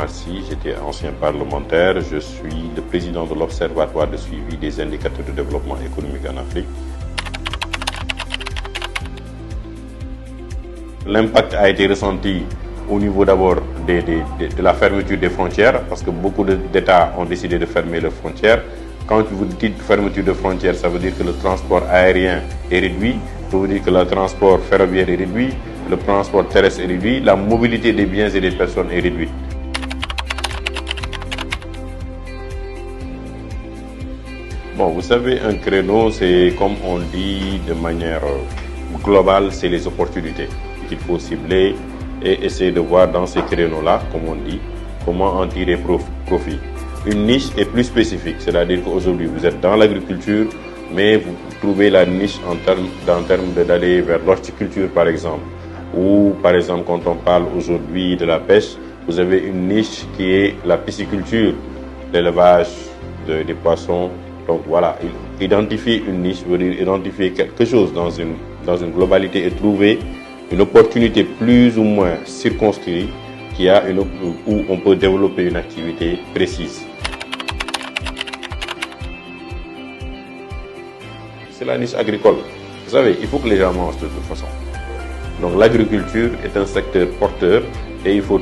Omar Sy, j'étais ancien parlementaire, je suis le président de l'Observatoire de suivi des indicateurs de développement économique en Afrique. L'impact a été ressenti au niveau d'abord de la fermeture des frontières, parce que beaucoup d'États ont décidé de fermer leurs frontières. Quand vous dites fermeture de frontières, ça veut dire que le transport aérien est réduit, ça veut dire que le transport ferroviaire est réduit, le transport terrestre est réduit, la mobilité des biens et des personnes est réduite. Bon, vous savez, un créneau, c'est comme on dit de manière globale, c'est les opportunités qu'il faut cibler et essayer de voir dans ces créneaux-là, comme on dit, comment en tirer profit. Une niche est plus spécifique, c'est-à-dire qu'aujourd'hui, vous êtes dans l'agriculture, mais vous trouvez la niche en termes d'aller vers l'horticulture, par exemple. Ou, par exemple, quand on parle aujourd'hui de la pêche, vous avez une niche qui est la pisciculture, l'élevage des poissons. Donc voilà, identifier une niche veut dire identifier quelque chose dans une globalité et trouver une opportunité plus ou moins circonscrite où on peut développer une activité précise. C'est la niche agricole. Vous savez, il faut que les gens mangent de toute façon. Donc l'agriculture est un secteur porteur et il faut